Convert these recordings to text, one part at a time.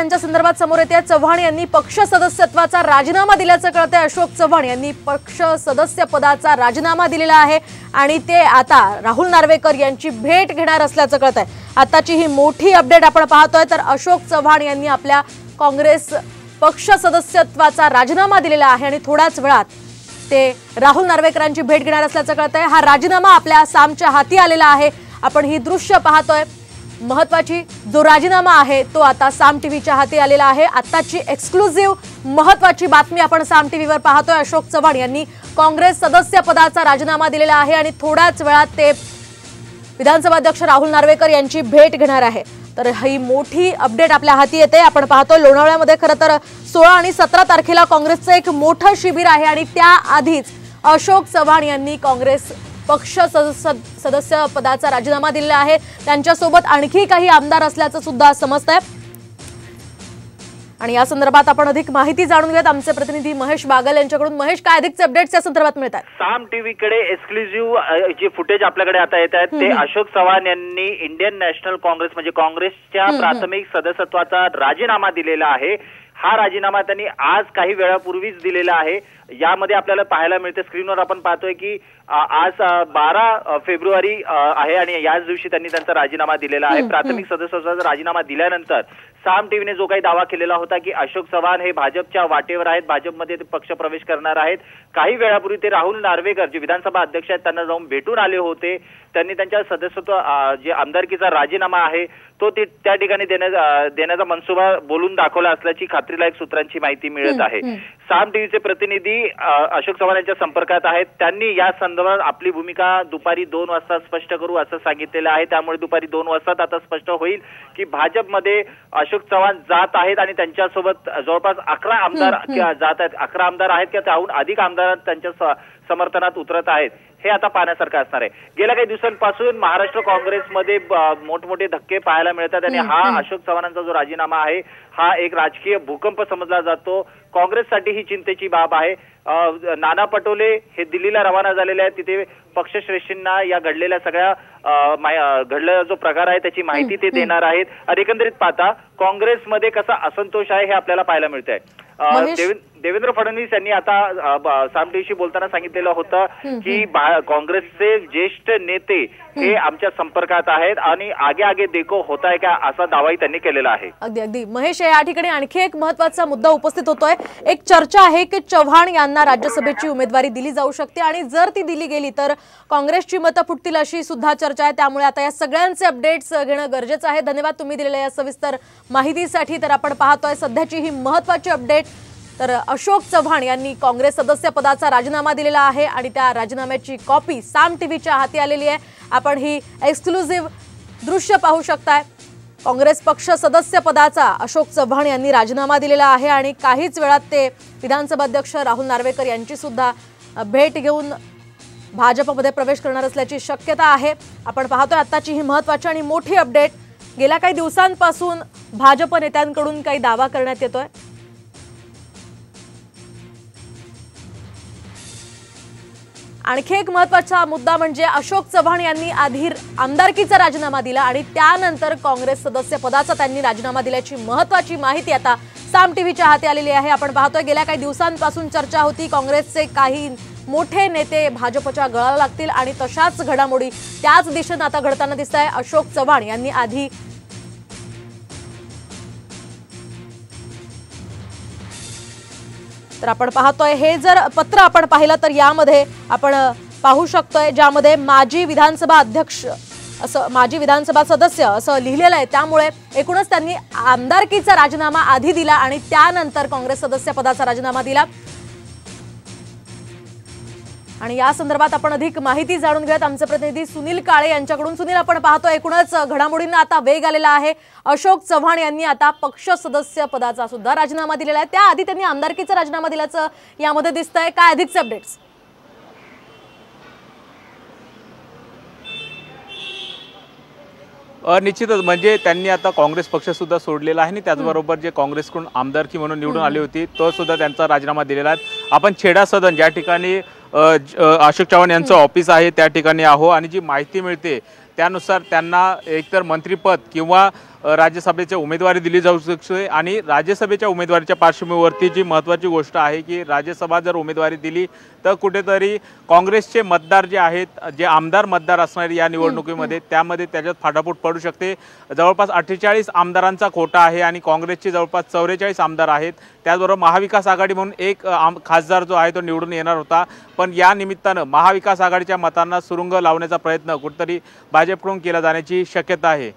चव्हाणांच्या संदर्भात समोर येते। चव्हाण यांनी पक्ष सदस्यत्वाचा राजीनामा दिल्याचं कळतंय। अशोक चव्हाण यांनी पक्ष सदस्य पदाचा राजीनामा दिलेला आहे आणि ते आता राहुल नार्वेकर यांची भेट घेणार असल्याचं कळतंय। आताची ही मोठी अपडेट आपण पाहतोय। तर अशोक चव्हाण यांनी आपल्या काँग्रेस पक्ष सदस्यत्वाचा राजीनामा दिलेला आहे आणि थोड्याच वेळात ते राहुल नार्वेकरांची भेट घेणार असल्याचं कळतंय। हा राजीनामा आपल्या सामच्या हाती आलेला आहे। आपण ही दृश्य पाहतोय। महत्वाची जो राजीनामा आहे तो आता साम टीव्हीच्या हाती आलेला आहे। आताची एक्सक्लुझिव्ह महत्वाची बातमी आपण साम टीव्हीवर पाहतोय। अशोक चव्हाण यांनी काँग्रेस सदस्य पदाचा राजीनामा दिलेला आहे आणि थोड्याच वेळात ते विधानसभा अध्यक्ष राहुल नार्वेकर यांची भेट घेणार आहे। तर ही मोठी अपडेट आपल्या हाती येते। आपण पाहतो लोणावळ्यामध्ये खरं तर 16 आणि 17 तारखेला काँग्रेसचं एक मोठं शिबिर आहे आणि त्याआधीच अशोक चव्हाण यांनी काँग्रेस पक्ष सदस्य पदाचा राजीनामा दिलेला आहे। त्यांच्यासोबत आणखी काही आमदार असल्याचं सुद्धा समजतंय आणि या संदर्भात आपण अधिक माहिती जाणून घेत आमचे प्रतिनिधी महेश बागल यांच्याकडून। महेश, काय अधिकचे अपडेट्स या संदर्भात मिळतात? साम टीव्हीकडे एक्सक्लुझिव्ह जे फुटेज आपल्याकडे आता येत आहेत ते अशोक चव्हाण यांनी इंडियन नॅशनल काँग्रेस म्हणजे काँग्रेसच्या प्राथमिक सदस्यत्वाचा राजीनामा दिलेला आहे। हा राजीनामा त्यांनी आज काही वेळापूर्वीच दिलेला आहे। यामध्ये आपल्याला पाहायला मिळते, स्क्रीनवर आपण पाहतोय की आज 12 फेब्रुवारी आहे आणि याच दिवशी त्यांनी त्यांचा राजीनामा दिलेला आहे। प्राथमिक सदस्यत्वाचा राजीनामा दिल्यानंतर साम टीव्हीने जो काही दावा केलेला होता की अशोक चव्हाण हे भाजपच्या वाटेवर आहेत, भाजपमध्ये ते पक्ष प्रवेश करणार आहेत, काही वेळापूर्वी ते राहुल नार्वेकर जे विधानसभा अध्यक्ष आहेत त्यांना जाऊन भेटून आले होते। त्यांनी त्यांच्या सदस्यत्व जे आमदारकीचा राजीनामा आहे तो त्या ठिकाणी देण्याचा मनसुबा बोलून दाखवला असल्याची खात्रीलायक सूत्रांची माहिती मिळत आहे। साम टीव्हीचे प्रतिनिधी अशोक चव्हाण यांच्या संपर्कात आहेत। त्यांनी या संदर्भात आपली भूमिका दुपारी 2 वाजता स्पष्ट करू असं सांगितलेलं आहे। त्यामुळे दुपारी 2 वाजता आता स्पष्ट होईल की भाजपमध्ये अशोक चव्हाण जात आहेत आणि त्यांच्यासोबत जवळपास 11 आमदार जात आहेत। 11 आमदार आहेत किंवा त्याहून अधिक आमदार त्यांच्या समर्थनात उतरत आहेत, हे आता पाहण्यासारखं असणार आहे। गेल्या काही दिवसांपासून महाराष्ट्र काँग्रेसमध्ये मोठमोठे धक्के पाहायला मिळतात आणि हा अशोक चव्हाणांचा जो राजीनामा आहे हा एक राजकीय भूकंप समजला जातो। काँग्रेससाठी ही चिंतेची बाब आहे। नाना पटोले हे दिल्लीला रवाना झालेले आहेत। तिथे पक्षश्रेष्ठींना या घडलेल्या सगळ्या घडलेला जो प्रकार आहे त्याची माहिती ते देणार आहेत आणि एकंदरीत पाहता काँग्रेसमध्ये कसा असंतोष आहे हे आपल्याला पाहायला मिळत आहे। देवेंद्र फडणवीस यांनी आता साम टीव्हीशी बोलताना सांगितलेलं होतं की काँग्रेसचे ज्येष्ठ नेते हे आमच्या संपर्कात आहेत आणि आगे आगे देखो होता है का असा दावाही त्यांनी केलेला आहे। अगदी अगदी महेश, या ठिकाणी आणखी एक महत्त्वाचा मुद्दा उपस्थित होतोय। एक चर्चा आहे की चव्हाण यांना राज्यसभेची उमेदवारी दिली जाऊ शकते आणि जर ती दिली गेली तर काँग्रेसची मतं फुटतील अशी सुद्धा चर्चा आहे। त्यामुळे आता या सगळ्यांचे अपडेट्स घेणं गरजेचं आहे। धन्यवाद तुम्ही दिलेल्या या सविस्तर माहितीसाठी। तर आपण पाहतोय सध्याची ही महत्त्वाची अपडेट। तर अशोक चव्हाण यांनी काँग्रेस सदस्य पदाचा राजीनामा दिलेला आहे आणि त्या राजीनाम्याची कॉपी साम टीव्हीच्या हाती आलेली आहे। आपण ही एक्सक्लुझिव्ह दृश्य पाहू शकताय। काँग्रेस पक्ष सदस्य पदाचा अशोक चव्हाण यांनी राजीनामा दिलेला आहे आणि काहीच वेळात ते विधानसभा अध्यक्ष राहुल नार्वेकर यांची सुद्धा भेट घेऊन भाजपमध्ये प्रवेश करणार असल्याची शक्यता आहे। आपण पाहतोय आताची ही महत्त्वाची आणि मोठी अपडेट। गेल्या काही दिवसांपासून भाजप नेत्यांकडून काही दावा करण्यात येतोय। आणखी एक महत्त्वाचा मुद्दा म्हणजे अशोक चव्हाण यांनी आधी आमदारकीचा राजीनामा दिला आणि त्यानंतर काँग्रेस सदस्य पदाचा त्यांनी राजीनामा दिल्याची महत्त्वाची माहिती आता साम टीव्हीच्या हाती आलेली आहे। आपण पाहतोय गेल्या काही दिवसांपासून चर्चा होती काँग्रेसचे काही मोठे नेते भाजपच्या गळाला लागतील आणि तशाच घडामोडी त्याच दिशेने आता घडताना दिसत आहे। अशोक चव्हाण यांनी आधी तर आपण पाहतोय हे जर पत्र आपण पाहिलं तर यामध्ये आपण पाहू शकतोय ज्यामध्ये माजी विधानसभा अध्यक्ष असं माजी विधानसभा सदस्य असं लिहिलेलं आहे। त्यामुळे एकूणच त्यांनी आमदारकीचा राजीनामा आधी दिला आणि त्यानंतर काँग्रेस सदस्य पदाचा राजीनामा दिला आणि या संदर्भात आपण अधिक माहिती जाणून घेत आमचे प्रतिनिधी सुनील काळे यांच्याकडून। सुनील, आपण पाहतोय एकूणच घडामोडींना आता वेग आलेला आहे। अशोक चव्हाण यांनी आता पक्ष सदस्य पदाचा सुद्धा राजीनामा दिलेला आहे। त्याआधी त्यांनी आमदारकीचा राजीनामा दिल्याचं यामध्ये दिसतंय। काय अधिकचे अपडेट्स? निश्चितच म्हणजे त्यांनी आता काँग्रेस पक्ष सुद्धा सोडलेला आहे आणि त्याचबरोबर जे काँग्रेसकडून आमदारकी म्हणून निवडून आली होती तो सुद्धा त्यांचा राजीनामा दिलेला आहे। आपण छेडा सदन ज्या ठिकाणी अशोक चव्हाण यांचं ऑफिस आहे त्या ठिकाणी आहो आणि जी माहिती मिळते त्यानुसार त्यांना एकतर मंत्रिपद किंवा राज्यसभेची उमेदवारी दिली जाऊ शकते। आणि राज्यसभेच्या उमेदवारीच्या पार्श्वभूमीवरती जी महत्त्वाची गोष्ट आहे की राज्यसभा जर उमेदवारी दिली तर कुठेतरी काँग्रेसचे मतदार जे आहेत, जे आमदार मतदार असणारे या निवडणुकीमध्ये, त्यामध्ये त्याच्यात फाटाफूट पडू शकते। जवळपास 48 आमदारांचा कोटा आहे आणि काँग्रेसचे जवळपास 44 आमदार आहेत। त्याचबरोबर महाविकास आघाडी म्हणून एक खासदार जो आहे तो निवडून येणार होता, पण या निमित्तानं महाविकास आघाडीच्या मतांना सुरुंग लावण्याचा प्रयत्न कुठेतरी भाजपकडून केला जाण्याची शक्यता आहे।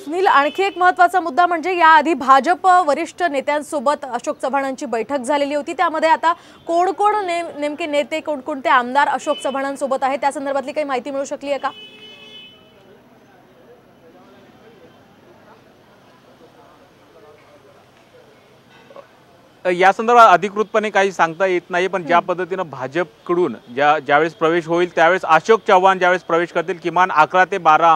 सुनील, आणखी एक महत्त्वाचा मुद्दा म्हणजे याआधी भाजप वरिष्ठ नेत्यांसोबत अशोक चव्हाणांची बैठक झालेली होती, त्यामध्ये आता कोण कोण नेमके नेते, कोणकोणते आमदार अशोक चव्हाणांसोबत आहेत, त्या संदर्भातली काही माहिती मिळू शकली आहे का? या संदर्भात अधिकृतपणे काही सांगता येत नाही, पण ज्या पद्धतीनं भाजपकडून ज्यावेळेस प्रवेश होईल त्यावेळेस अशोक चव्हाण ज्यावेळेस प्रवेश करतील किमान 11 ते 12